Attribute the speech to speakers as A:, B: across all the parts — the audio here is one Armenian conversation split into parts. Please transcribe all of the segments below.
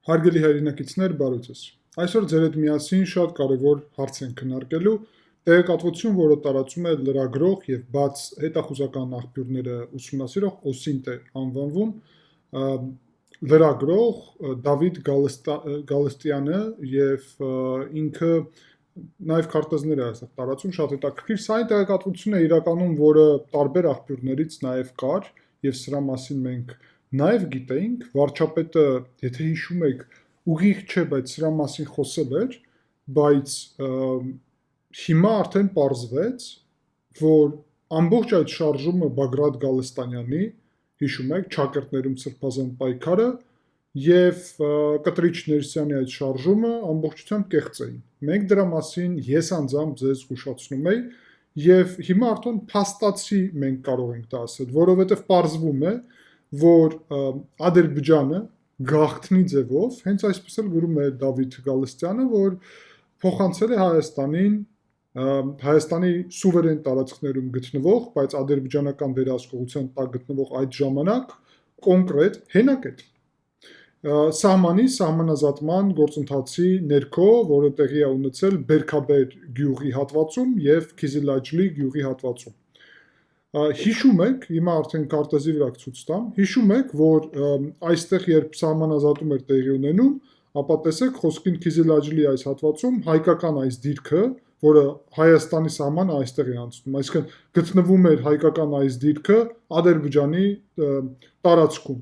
A: Հարգելի հայրենակիցներ, բարև ձեզ։ Այսօր ձեր հետ միասին շատ կարևոր հարց ենք քննարկելու՝ տեղեկատվություն, որը տարածում է լրագրող եւ բաց հետախուզական աղբյուրները ուսումնասիրող OSINT է անվանվում, լրագրող Դավիթ Գալստյանը եւ ինքը նաև քարտեզներ է այստեղ տարածում, շատ հետաքրքիր։ Սա այն տեղեկատվությունն է իրականում, որը տարբեր աղբյուրներից նաև կար եւ սրա մասին մենք նաև գիտեինք, վարչապետը, եթե հիշում եք, ուղիղ չէ, բայց սրա մասին խոսել էր, բայց հիմա արդեն պարզվեց, որ ամբողջ այդ շարժումը Բագրատ Գալստանյանի, հիշում եք, Չակերտներում սրբազան պայքարը եւ Կտրիչ Ներսյանի այդ շարժումը ամբողջությամբ կեղծ էին։ Մենք դրա մասին ես անձամբ ձեզ զգուշացնում եի եւ հիմա արդեն փաստացի մենք կարող ենք դա ասել, որովհետեւ պարզվում է, որ Ադրբեջանը գաղտնի ձևով, հենց այսպես էլ գրում է Դավիթ Գալստյանը, որ փոխանցել է Հայաստանին, Հայաստանի սուվերեն տարածքներում գտնվող, բայց ադրբեջանական վերահսկողության տակ գտնվող այդ ժամանակ կոնկրետ հենակետ սահմանազատման գործընթացի ներքո, որը տեղի է ունեցել Բերքաբեր գյուղի հատվածում եւ Քիզիլաջլի գյուղի հատվածում։ Հիշում եք, հիմա արդեն քարտեզի վրա ցույց տամ, հիշում եք, որ այստեղ երբ սահմանազատում էր տեղի ունենում, ապա տեսեք խոսքին Քիզիլաջլի այս հատվածում հայկական այս դիրքը, որը Հայաստանի սահմանը այստեղ է անցնում, այսինքն գտնվում էր հայկական այս դիրքը Ադրբեջանի տարածքում,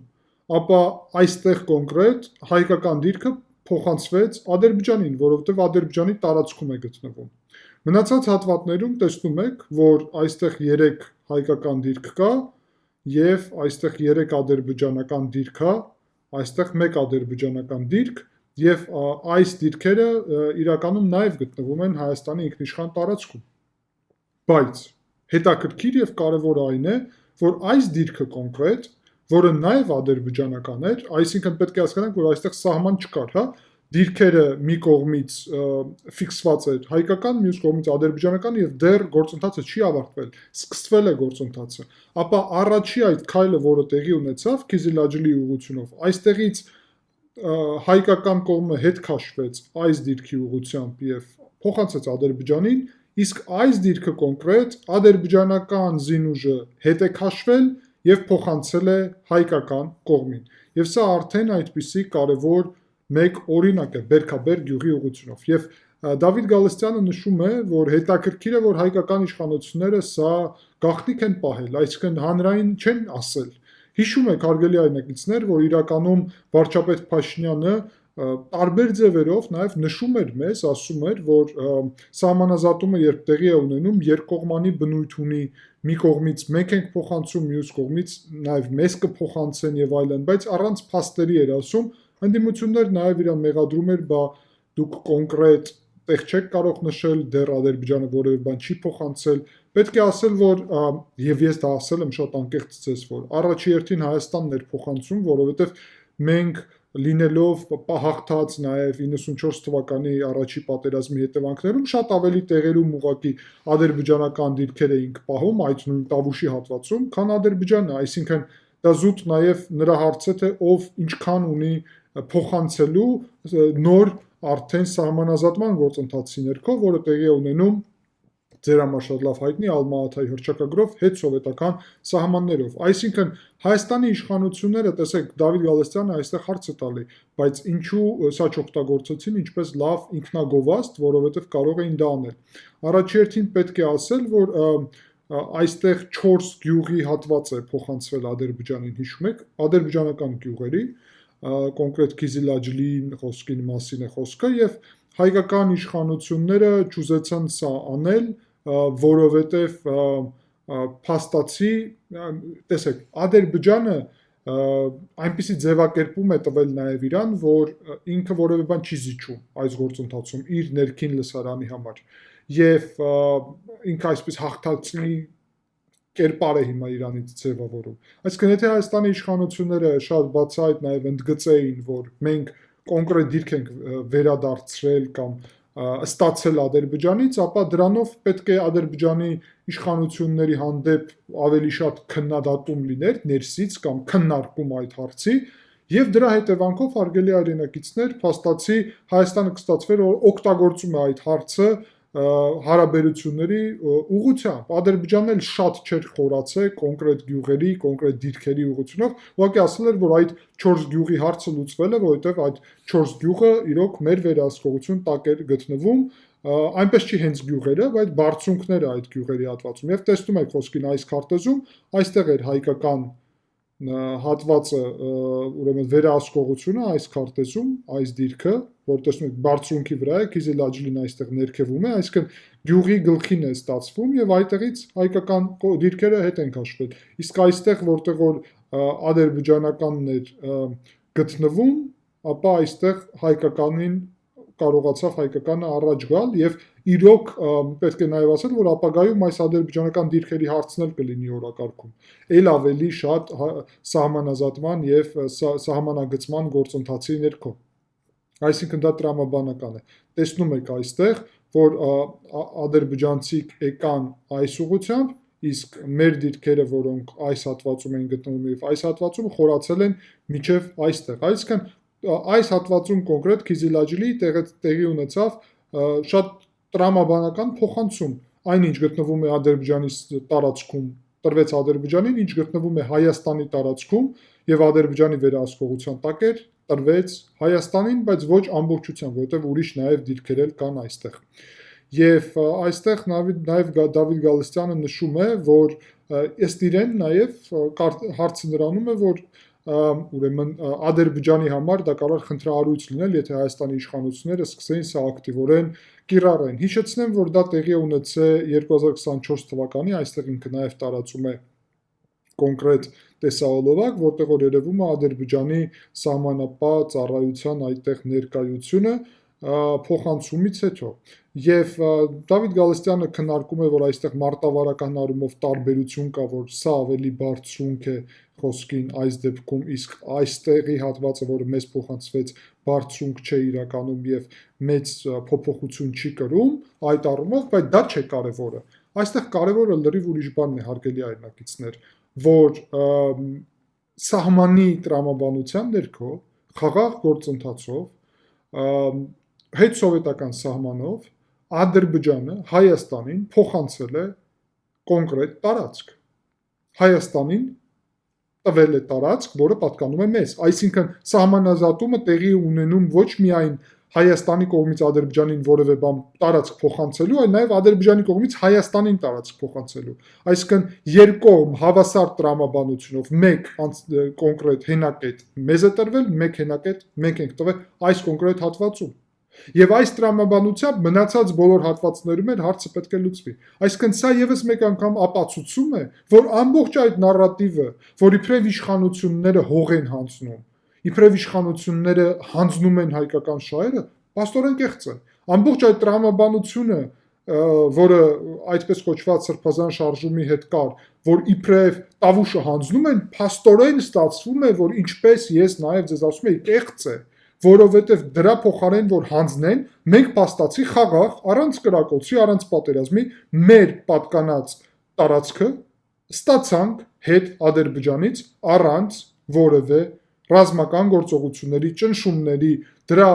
A: ապա այստեղ կոնկրետ հայկական դիրքը փոխանցվեց Ադրբեջանին, որովհետև Ադրբեջանի տարածքում է գտնվում։ Մնացած հատվածներում տեսնում եք, որ այստեղ 3 հայկական դիրք կա եւ այստեղ 3 ադրբեջանական դիրք կա, այստեղ 1 ադրբեջանական դիրք եւ այս դիրքերը իրականում նաեւ գտնվում են Հայաստանի ինքնիշխան տարածքում։ Բայց հետաքրքիր եւ կարեւոր այն է, որ այս դիրքը կոնկրետ, որը նաեւ ադրբեջանական էր, այսինքն պետք է հասկանանք, որ այստեղ սահման չկար, հա, դիրքերը մի կողմից ֆիքսված էր հայկական, մյուս կողմից ադրբեջանական եւ դեռ գործընթացը չի ավարտվել, սկսվել է գործընթացը, ապա առաջի այդ քայլը, որը տեղի ունեցավ Քիզիլաջլի ուղղությունով, այստեղից հայկական կողմը հետ քաշվեց այս դիրքի ուղղությամբ եւ փոխանցեց Ադրբեջանին, իսկ այս դիրքը կոնկրետ ադրբեջանական զինուժը հետ է քաշվել եւ փոխանցել է հայկական կողմին։ Եվ սա արդեն այդպիսի կարևոր մեկ օրինակ է Բերքաբեր գյուղի ուղղությունով։ Եվ Դավիթ Գալստյանը նշում է, որ հետաքրքիր է, որ հայկական իշխանությունները սա գաղտնիք են պահել, այսինքն հանրային չեն ասել։ Հիշում եք, հարգելի հայրենակիցներ, որ իրականում վարչապետ Փաշինյանը տարբեր ձևերով նաև նշում էր մեզ, ասում էր, որ սահմանազատումը երբ տեղի է ունենում, երկկողմանի բնույթ ունի, մի կողմից մեկ ենք փոխանցում, մյուս կողմից նաև մեզ կփոխանցեն եւ այլն, բայց առանց փաստերի էր ասում, ընդդիմություններ նաև իրան մեղադրում էր, բա դուք կոնկրետ տեղ չեք կարող նշել, դեռ Ադրբեջանը որևէ բան չի փոխանցել, պետք է ասել, որ եւ ես դա ասել եմ շատ անկեղծ ձեզ, որ առաջի հերթին Հայաստանն էր փոխանցում, որովհետեւ մենք լինելով հաղթած նաև 94 թվականի առաջի պատերազմի հետևանքներում շատ ավելի տեղերում ուղղակի ադրբեջանական դիրքեր էինք պահում այդ նույն Տավուշի հատվածում, քան Ադրբեջանը, այսինքն դա զուտ նաև նրա հարցը թե ով ինչքան ունի փոխանցելու նոր արդեն սահմանազատման գործընթացի ներքո, որը տեղի է ունենում ձեր համար շատ լավ հայտնի Ալմա-Աթայի հռչակագրով հետ սովետական սահմաններով։ Այսինքն Հայաստանի իշխանությունները, տեսեք, Դավիթ Գալստյանը այստեղ հարց է տալի, բայց ինչու սա չօգտագործեցին ինչպես լավ ինքնագովազդ, որովհետև կարող էին դա անել։ Առաջի հերթին պետք է ասել, որ այստեղ 4 գյուղի հատված է փոխանցվել Ադրբեջանին, հիշում եք, ադրբեջանական գյուղերի, կոնկրետ Քիզիլաջլի խոսքին մասին է խոսքը եւ հայկական իշխանությունները չուզեցան սա անել, որովհետև փաստացի, տեսեք, Ադրբեջանը այնպիսի ձևակերպում է տվել նաև իրան, որ ինքը որևէ բան չի զիջում այս գործընթացում իր ներքին լսարանի համար եւ ինքը այսպես հաղթածնի կերպար է հիմա իրանից ձևավորում։ Այսինքն եթե Հայաստանի իշխանությունները շատ բացահայտ նաև ընդգծեին, որ մենք կոնկրետ դիրք ենք վերադարձրել կամ ստացել Ադրբեջանից, ապա դրանով պետք է Ադրբեջանի իշխանությունների հանդեպ ավելի շատ քննադատում լիներ ներսից կամ քննարկում այդ հարցի Եվ դրա հետևանքով հարգելի հայրենակիցներ, փաստացի Հայաստանը կստացվեր, որ օգտագործում է այդ հարցը հարաբերությունների ուղղությամբ։ Ադրբեջանն էլ շատ չէր խորացել կոնկրետ գյուղերի, կոնկրետ դիրքերի ուղղությունով, ուղղակի ասել էր, որ այդ 4 գյուղի հարցը լուծվել է, որովհետև այդ 4 գյուղը իրոք մեր վերահսկողություն տակ էր գտնվում, այնպես չի հենց գյուղերը, բայց բարձունքները այդ գյուղերի հատվածում։ Եվ տեսնում եք խոսքին այս քարտեզում, այստեղ էր հայկական հատվածը, ուրեմն վերահսկողությունը այս քարտեզում, այս դիրքը, որ տեսնում եք բարձունքի վրա է, Քիզիլաջլին այստեղ ներքևում է, այսինքն գյուղի գլխին է ստացվում եւ այդտեղից հայկական դիրքերը հետ են քաշվել։ Իսկ այստեղ որտեղ որ ադրբեջանականն էր գտնվում, ապա այստեղ հայկականին կարողացավ հայկականը առաջ գալ եւ իրոք պետք է նաեւ ասել, որ ապագայում այս ադրբեջանական դիրքերի հարցն էլ կլինի օրակարգում։ Էլ ավելի շատ սահմանազատման եւ սահմանագծման գործընթացի ներքո։ Այսինքն դա տրամաբանական է։ Տեսնում եք այստեղ, որ ադրբեջանցիք եկան այս ուղղությամբ, իսկ մեր դիրքերը, որոնք այս հատվածում են գտնվում եւ այս հատվածում խորացել են մինչեւ այստեղ։ Այսինքն այս հատվածում կոնկրետ Քիզիլաջլի տեղի ունեցավ շատ տրամաբանական փոխանցում։ Այնինչ գտնվում է Ադրբեջանի տարածքում, տրվեց Ադրբեջանին, ինչ գտնվում է Հայաստանի տարածքում եւ Ադրբեջանի վերահսկողության տակ էր, տրվեց Հայաստանին, բայց ոչ ամբողջությամբ, որովհետեւ ուրիշ նաեւ դիրքեր էլ կան այստեղ։ Եվ այստեղ նաեւ Դավիթ Գալստյանը նշում է, որ ըստ իրեն նաեւ հարցը նրանում է, որ ուրեմն Ադրբեջանի համար դա կարող խնդրահարույց լինել, եթե Հայաստանի իշխանությունները սկսեին սա ակտիվորեն կիրառեն։ Հիշեցնեմ, որ դա տեղի ունեցել 2024 թվականի, այստեղ ինքը նաև տարածում է կոնկրետ տեսահոլովակ, որտեղ որ երևում է Ադրբեջանի սահմանապահ ծառայության այդտեղ ներկայությունը փոխանցումից հետո։ Եվ Դավիթ Գալստյանը քննարկում է, որ այստեղ մարտավարական առումով տարբերություն կա, որ սա ավելի բարձրունք է խոսքին այս դեպքում, իսկ այստեղի հատվածը, որը մեզ փոխանցվեց, բարձրունք չէ իրականում եւ մեծ փոփոխություն չի կրում այդ առումով, բայց դա չէ կարևորը։ Այստեղ կարևորը լրիվ ուրիշ բանն է, հարգելի հայրենակիցներ, որ սահմանի տրամաբանության ներքո խաղաղ գործընթացով հետսովետական սահմանով Ադրբեջանը Հայաստանին փոխանցել է կոնկրետ տարածք։ Հայաստանին տվել է տարածք, որը պատկանում է մեզ։ Այսինքն սահմանազատումը տեղի ունենում ոչ միայն Հայաստանի կողմից Ադրբեջանին որևէ բան տարածք փոխանցելու, այլ նաև Ադրբեջանի կողմից Հայաստանին տարածք փոխանցելու։ Այսինքն երկկողմ հավասար տրամաբանությունով մեկ կոնկրետ հենակետ մեզ է տրվել, մեկ հենակետ մենք ենք տվել այս կոնկրետ հատվածում։ Եվ այս տրամաբանությամբ մնացած բոլոր հատվածներում էլ հարցը պետք է լուծվի։ Այսինքն սա եւս մեկ անգամ ապացուցում է, որ ամբողջ այդ նարատիվը, որ իբրև իշխանությունները հող են հանձնում, իբրև իշխանությունները հանձնում են հայկական շահերը, փաստորեն կեղծ է։ Ամբողջ այդ տրամաբանությունը, որը այդպես կոչված սրբազան շարժումի հետ կար, որ իբրև տավուշը հանձնում են, փաստորեն ստացվում է, որ ինչպես ես նաեւ ձեզ ասում եի, կեղծ է, որովհետև դրա փոխարեն որ հանձնեն, մենք փաստացի խաղաղ, առանց կրակոցի, առանց պատերազմի մեր պատկանած տարածքը ստացանք հետ Ադրբեջանից առանց որևէ ռազմական գործողությունների, ճնշումների, դրա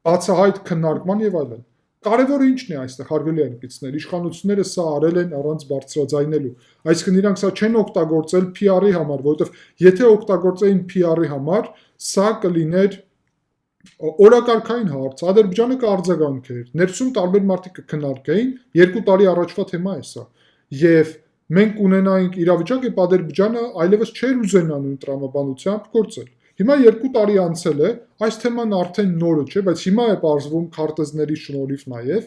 A: բացահայտ քննարկման եւ այլն։ Կարևորը ինչն է այստեղ, հարգելի հայրենակիցներ, իշխանությունները սա արել են առանց բարձրաձայնելու։ Այսինքն իրանք սա չեն օգտագործել PR-ի համար, որովհետև եթե օգտագործեին PR-ի համար, սա կլիներ օրակարգային հարց, Ադրբեջանը կարձագանքեր, ներսում տարբեր մարդիկ կքննարկեին, 2 տարի առաջվա թեմա է սա։ Եվ մենք ունենայինք իրավիճակ, երբ Ադրբեջանը այլևս չէր ուզենա նույն տրամաբանությամբ գործել։ Հիմա 2 տարի անցել է, այս թեման արդեն նորը չէ, բայց հիմա է բարձվում քարտեզների շնորհիվ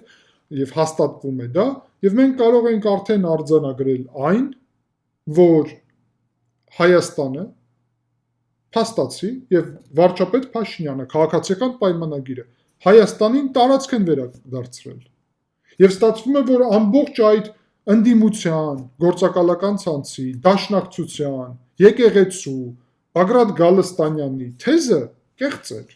A: եւ հաստատվում է դա, եւ մենք կարող ենք արդեն արձանագրել այն, որ Հայաստանը փաստացի եւ վարչապետ Փաշինյանը քաղաքացիական պայմանագիրը Հայաստանին տարածք են վերադարձրել։ Եվ ստացվում է, որ ամբողջ այդ ընդդիմության, գործակալական ցանցի, դաշնակցության, եկեղեցու, Բագրատ Գալստանյանի թեզը կեղծ էր։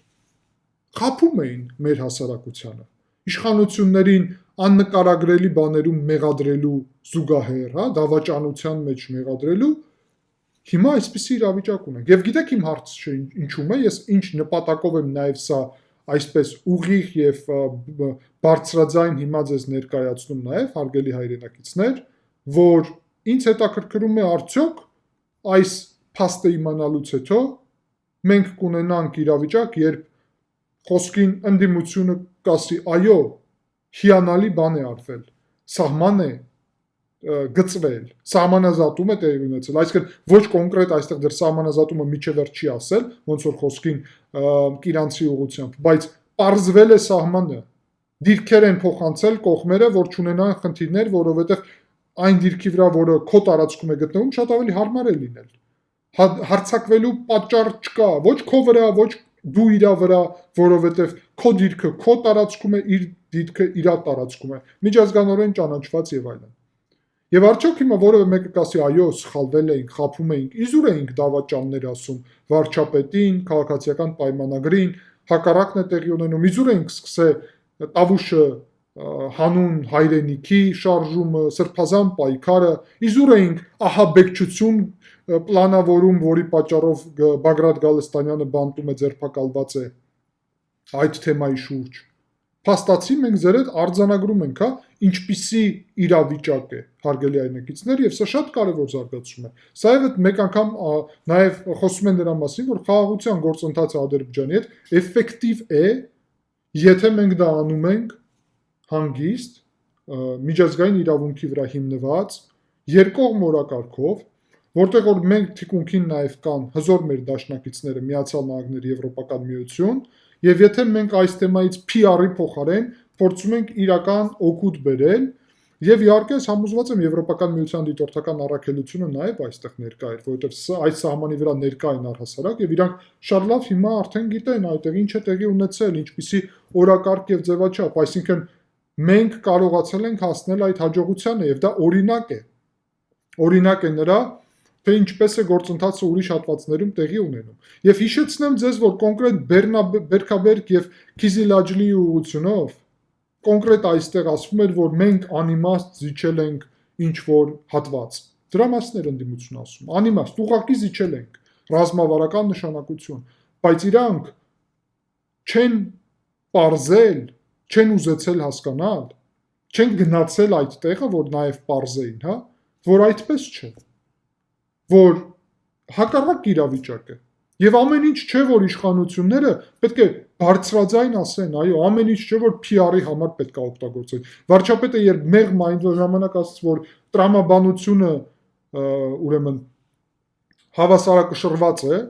A: Խափում էին մեր հասարակությանը։ Իշխանություններին աննկարագրելի բաներում մեղադրելու զուգահեռ, դավաճանության մեջ մեղադրելու Հիմա այսպիսի իրավիճակ ունենք։ Եվ գիտեք իմ հարցը ինչու՞մ է, ես ինչ նպատակով եմ նաև սա այսպես ուղիղ եւ բարձրաձայն հիմա ձեզ ներկայացնում նաև հարգելի հայրենակիցներ, որ ինձ հետաքրքրում է արդյոք այս փաստը իմանալուց հետո մենք կունենանք իրավիճակ, երբ խոսքին ընդդիմությունը կասի այո, հիանալի բան է արվել, սահման է գծվել, սահմանազատում է տեղի ունեցել, այսինքն ոչ կոնկրետ այստեղ դեռ սահմանազատումը միջևերջ չի ասել, ոնց որ խոսքին կիրանցի ուղղությամբ, բայց պարզվել է սահմանը, դիրքեր են փոխանցել կողմերը, որ չունենան խնդիրներ, որովհետև այն դիրքի վրա, որը քո տարածքում է գտնվում, շատ ավելի հարմար է լինել, հարցակվելու պատճառ չկա, ոչ քո վրա, ոչ դու իրա վրա, որովհետև քո դիրքը քո տարածքում է, իր դիրքը իր տարածքում է, միջազգանորեն ճանաչված եւ այլն։ Եվ արդյոք հիմա որևէ մեկը կասի այո, սխալվել էինք, խաբում էինք, իզուր էինք դավաճաններ ասում վարչապետին, քաղաքացիական պայմանագրին, հակառակն է տեղի ունենում, իզուր էինք սկսել տավուշը հանուն հայրենիքի շարժումը, սրբազան պայքարը, իզուր էինք ահաբեկչություն պլանավորում, որի պատճառով Բագրատ Գալստանյանը բանտում է, ձերբակալված է այդ թեմայի շուրջ։ Փաստացի մենք ձեր հետ արձանագրում ենք, ինչպիսի իրավիճակ է, հարգելի հայրենակիցներ, եւ սա շատ կարեւոր զարգացում է։ Սա եւ մեկ անգամ նաեւ խոսում են դրա մասին, որ խաղաղության գործընթացը Ադրբեջանի հետ էֆեկտիվ է, եթե մենք դա անում ենք հանգիստ, միջազգային իրավունքի վրա հիմնված, երկկողմ օրակարգով, որտեղ որ մենք թիկունքին նաեւ կան հզոր մեր դաշնակիցները, Միացյալ Նահանգներ, Եվրոպական միություն, եւ եթե մենք այս թեմայից PR-ի փոխարեն փորձում ենք իրական օգուտ բերել, եւ իհարկե ես համոզված եմ Եվրոպական միության դիտորդական առաքելությունը նաեւ այստեղ ներկա է, որովհետեւ այս սահմանի վրա ներկա են առհասարակ եւ իրանք շատ լավ հիմա արդեն գիտեն այդտեղ ինչ է տեղի ունեցել, ինչպիսի օրակարգ եւ ձևաչափ, այսինքն մենք կարողացել ենք հասնել այդ հաջողությանը եւ դա օրինակ է։ Օրինակ է նրա, թե ինչպես է գործընթացը ուրիշ հատվածներում տեղի ունենում։ Եվ հիշեցնեմ ձեզ, որ կոնկրետ Բերքաբերգ եւ Քիզիլաջլիի ուղղությունով կոնկրետ այստեղ ասվում էր, որ մենք անիմաստ զիջել ենք ինչ որ հատված։ Դրա մասն էր ընդդիմությունը ասում։ Անիմաստ, ուղղակի զիջել ենք, ռազմավարական նշանակություն, բայց իրանք չեն պարզել, չեն ուզեցել հասկանալ, չեն գնացել այդ տեղը, որ նաև պարզեին, որ այդպես չէ, որ հակառակ իրավիճակ է։ Եվ ամեն ինչ չէ, որ իշխանությունները պետք է բարձրաձայն ասեն, այո, ամեն ինչ չէ, որ PR-ի համար պետք է օգտագործեն։ Վարչապետը երբ մեղմ այն ժամանակ ասաց, որ տրամաբանությունը ուրեմն հավասարակշռված է,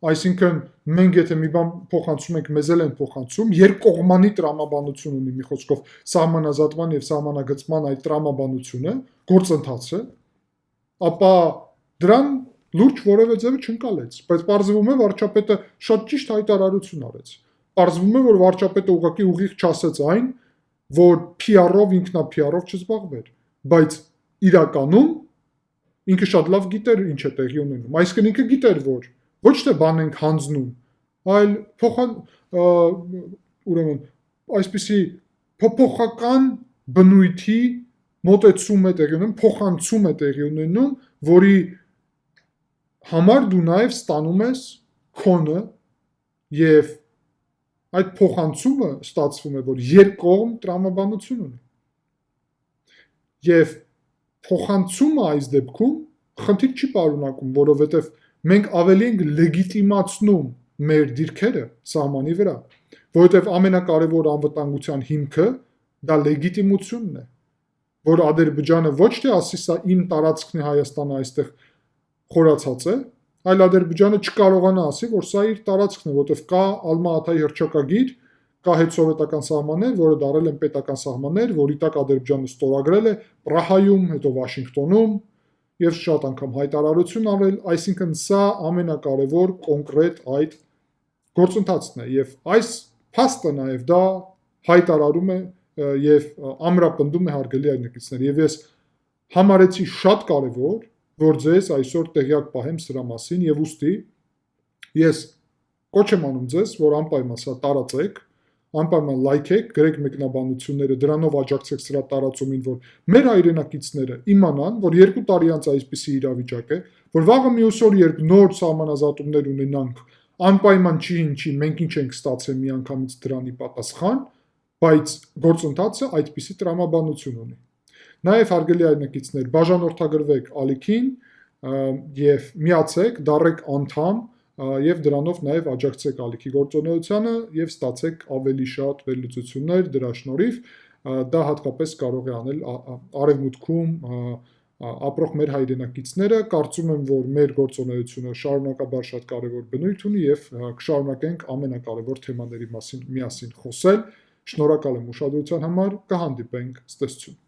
A: այսինքն մենք եթե մի բան փոխանցում ենք, մեզ էլ են փոխանցում, երկկողմանի տրամաբանություն ունի մի խոսքով սահմանազատման եւ սահմանագծման այդ տրամաբանությունը, գործընթացը, ապա դրան լուրջ որևէ ձևը չընկալեց, բայց պարզվում է վարչապետը շատ ճիշտ հայտարարություն արեց։ Պարզվում է, որ վարչապետը ուղղակի ուղիղ չասեց այն, որ PR-ով ինքնա-PR-ով չզբաղվեր, բայց իրականում ինքը շատ լավ գիտեր ինչ է տեղի ունենում։ Այսինքն ինքը գիտեր, որ ոչ թե բան ենք հանձնում, այլ ուրեմն այսպիսի փոփոխական բնույթի մոտեցում է տեղի ունենում, փոխանցում է տեղի ունենում, որի համար դու նաև ստանում ես քոնը եւ այդ փոխանցումը ստացվում է, որ երկկողմ տրամաբանություն ունի։ Եվ փոխանցումը այս դեպքում խնդիր չի պարունակում, որովհետև մենք ավելի ենք լեգիտիմացնում մեր դիրքերը սահմանի վրա, որովհետև ամենակարևոր անվտանգության հիմքը դա լեգիտիմությունն է, որ Ադրբեջանը ոչ թե ասի սա իմ տարածքն է, Հայաստանը այստեղ խորացած է, այլ Ադրբեջանը չկարողանա ասի, որ սա իր տարածքն է, որովհետև կա Ալմա-Աթայի հռչակագիր, կա հետսովետական սահմաններ, որը դարել են պետական սահմաններ, որի տակ Ադրբեջանը ստորագրել է Պրահայում, հետո Վաշինգտոնում եւ շատ անգամ հայտարարություն արել, այսինքն սա ամենակարևոր կոնկրետ այդ գործընթացն է եւ այս փաստը նաեւ դա հայտարարում է եւ ամրապնդում է հարգելի այրենակիցներ եւ ես համարեցի շատ կարևոր, որ ձեզ այսօր տեղյակ պահեմ սրա մասին եւ ուստի ես կոչ եմ անում ձեզ, որ անպայման սա տարածեք, անպայման լայքեք, գրեք մեկնաբանությունները, դրանով աջակցեք սրա տարածումին, որ մեր հայրենակիցները իմանան, որ 2 տարի անց այսպիսի իրավիճակ է, որ վաղը մյուս օր, երբ նոր սահմանազատումներ ունենանք, անպայման չի ինչի, մենք ինչ ենք ստացել միանգամից դրանի պատասխան, բայց գործընթացը այդպիսի տրամաբանություն ունի։ Նաև հարգելի հայրենակիցներ, բաժանորդագրվեք ալիքին եւ միացեք, դառեք անդամ եւ դրանով նաև աջակցեք ալիքի գործունեությանը եւ ստացեք ավելի շատ վերլուծություններ դրա շնորհիվ, դա հատկապես կարող է անել արևմուտքում ապրող մեր հայրենակիցները, կարծում եմ, որ մեր գործունեությունը շարունակաբար շատ կարևոր բնույթ ունի եւ կշարունակենք ամենակարևոր թեմաների մասին միասին խոսել։ Շնորհակալ եմ ուշադրության համար, կհանդիպենք, ցտեսություն։